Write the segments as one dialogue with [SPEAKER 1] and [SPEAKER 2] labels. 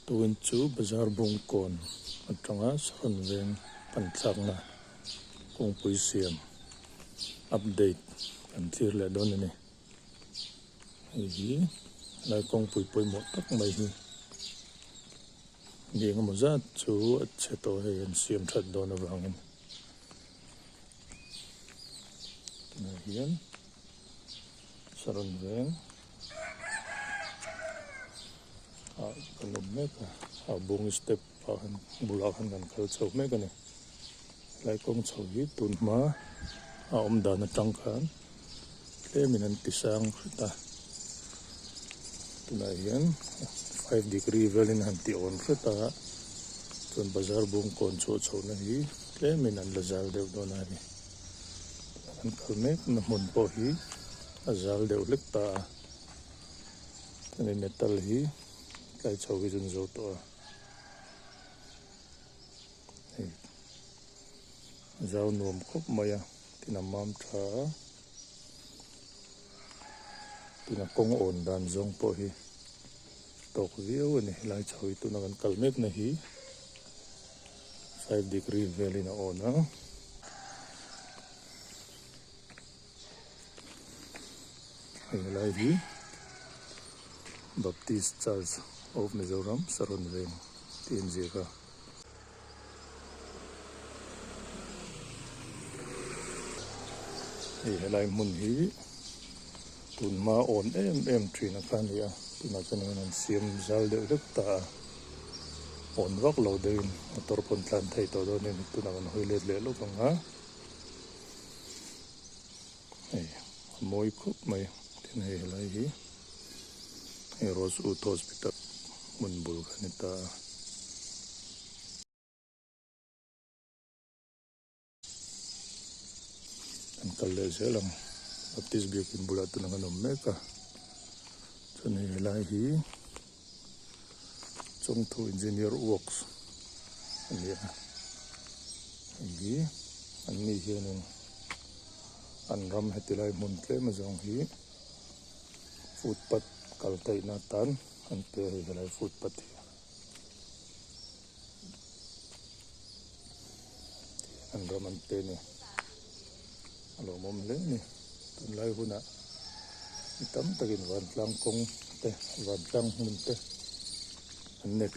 [SPEAKER 1] tuin chu bazar bungkon atanga saron veng pantlakna kong puisiam update kan thir le don ni hi lai kong pui mo tak mai hi ding mo za chu cheto he an siam that don awangin na hian saron veng kanum meka bung step han bulakan kan kal chau meka ni lai kong chau hi tun ma om dan atang khan le minan tisang ta tuna hian 5 degree velin han ti on ta chun bazar bung kon chu chau na hi le minan lazal deu don ani kan kal mek na mun po hi azal deu lek ta ani metal hi kai chau gi jun zo to zau nuam khop maya tinamam tha tina kong on dan zong po hi tok viu ni lai chau tu na kan kalmek na hi 5 degree valley na ona lai hi Baptist Church of Mizoram saron veng TNJ ka lai mun hi tun ma on em trina kan ya tuna chanan siam zal de dak ta on wak lo dein motor pon tlan thai to do ne tuna kan hoilet le lo kang ha moi khup mai tin he lai hi Rose Ut Hospital mun bul kanita an kalle selang Baptist biakin bulat tu nanganom meka chani lai hi chong thu engineer works ani hi an ni hian an ram hetilai mun tle ma jong hi footpath kaltai na tan an te helai footpath an ram an te ni alo mom le ni tun lai huna itam takin van tlang kong te van tlang mun te an nek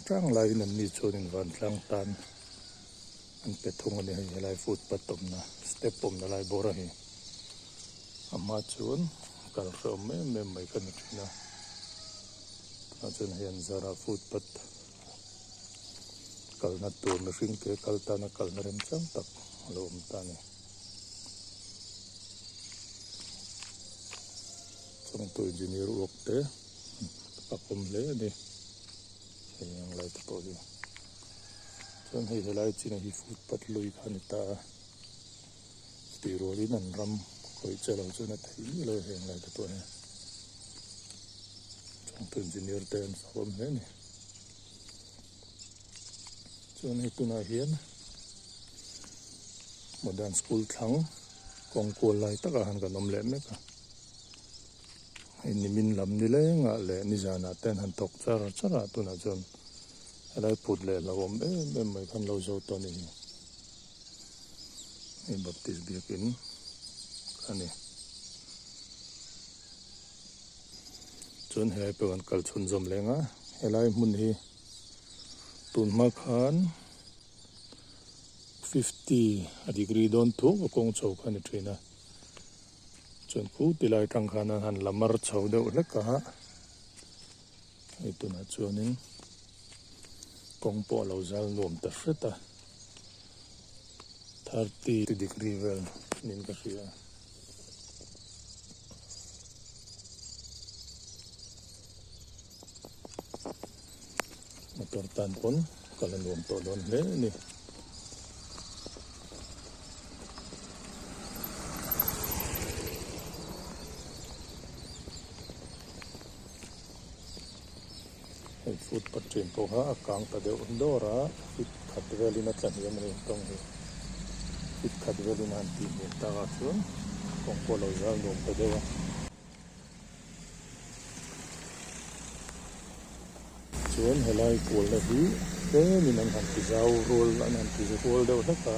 [SPEAKER 1] trang lai nan ni chonin van tlang tan an pe thung ani helai footpath tom na step pom na lai bora hi amma chun kal rom me mai kan thina achun hian zara footpath kal na tur na ring ke kal ta na kal na rem chang tak lom ta ni chong tu engineer work te pakom le ni yang lai to di chon hi helai china hi footpath lui khani ta ti roli nan ram koi chalo chuna thai lo heng lai to ne chong tu engineer te an pakom le ni chon hi tuna hian modern school thang kong ko lai taka han ka nom le me ka ni min lam ni le nga le ni jana ten han tok chara tuna chon helai put le lawom em mai khan lo zo to ni ni Baptist biakin ani chon helai pe wan kal chun zom lenga helai mun hi tun ma khan 50 degree don thu kong chau khan thina chon khu tilai tang khana han lamar chau de le ka ai tuna chuanin kong po lo zal lom ta freta 30 degree vel nin ka ria motor tan pon kalan lom to don le ni footpath train po ha akang ta deu ndora fit khat veli na tlan hian rin tong hi fit khat veli na ti ni ta ga chun kong ko lo zal dom ta dewa chuan helai kul na hi te min an han ti zau rol an han ti rol deuh hleka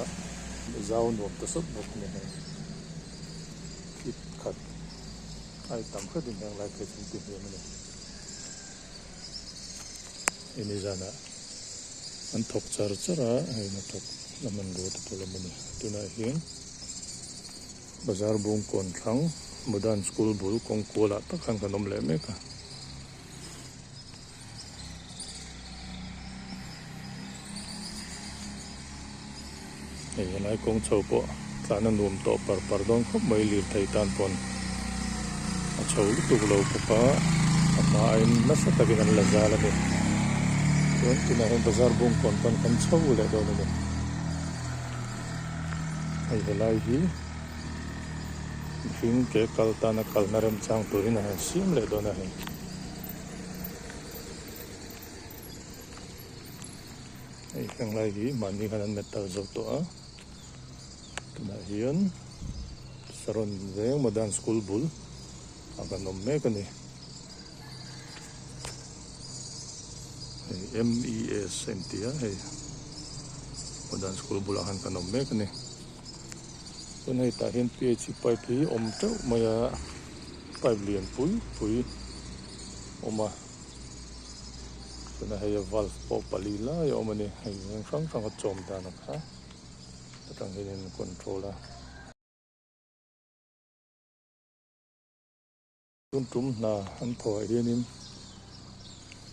[SPEAKER 1] zau nuam ta sop bok ni hai kit khat ai tam khat din hang lai ke chung ti hiam ni ini zana an thok char chara hai na thok laman go ta tolamani tuna hian bazar bung kon thlang modern school bul kong kola takhan kanom le meka ai kong chau po tlan nuam to par dong khop mai lir thei tan pon a chau lu tu lo pa ama in na sa takin an la zala ni tuan tina hen bazar bung kon pan kan chau le do ni ai helai hi Fin ke kaltana kalnarem chang turin ha sim le dona hai ai kang lai hi mani hanan metal zo to a tuna hian saron veng modern school bul aganom me kani MES entia hai modern school bul ahan kanom me kani tunai ta hian PH pipe hi om teu maya pipe lian pui oma tuna hei valve po palila ya omani hei sang chom ta na kha tang hin controller tum na an tho hianin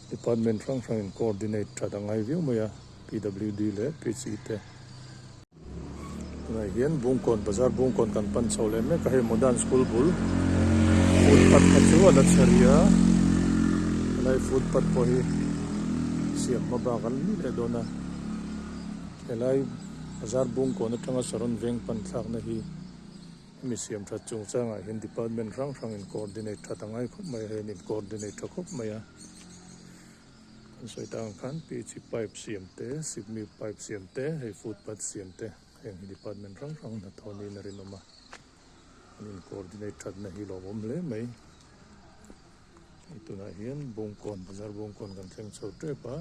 [SPEAKER 1] department sang in coordinate ta ngai view maya PWD le PC te tunai hian bungkon bazar bungkon kan pan chole me ka he modern school bul footpath ka chu ala charia lai footpath po hi siam mabagal ni le dona elai bazar bungkon atanga saron veng pan thak na hi mi siam tha chung changa hin department rang in coordinate tha tangai khop mai he in coordinate khop maya soitang khan PH pipe siam te sigmi pipe siam te he footpath siam te heng department rang na thoni na rin oma in coordinate that na hi lo om le mai itu na hian bungkon bazar bungkon kan thleng chho tre pa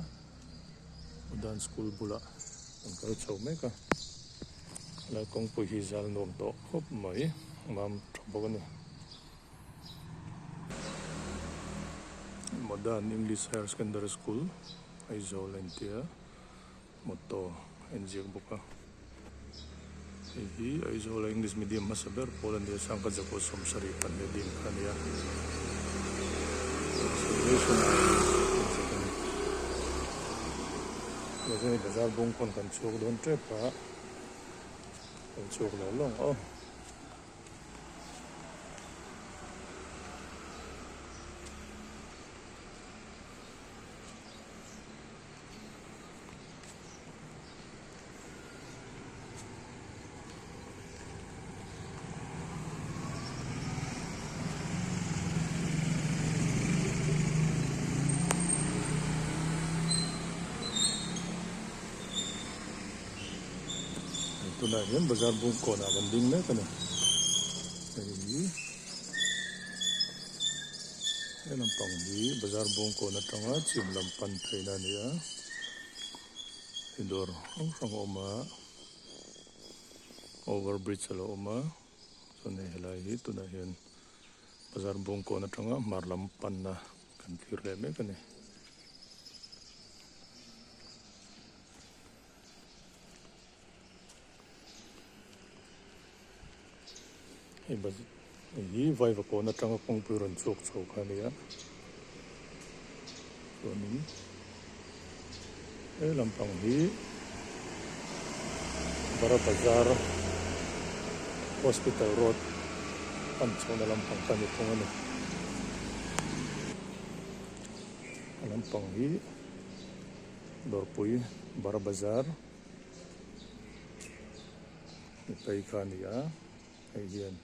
[SPEAKER 1] modern school bula kan kal chho me ka la kong pu hi zal nom to khop mai mam thobogani modern English higher secondary school ai zolentia motto enjek buka hi ai zola English medium masaber Poland dia sangka jago somsari pan medium khania jadi bazar bungkon kan chok don tre pa kan chok la long oh tuna hian bazar bungkon a kan ding me kani ai lampang hi bazar bungkon atanga chim lampan theina nia indor ang oma overbridge alo oma sone helai hi tuna hian bazar bungkon atanga marlam panna kan thir le me kani hi vai va ko na tanga kong puron chok chok khania sonin e lampang hi bara bazar hospital road kan chona lampang kani thongani lampang hi dorpui bara bazar ni pai khania ai hian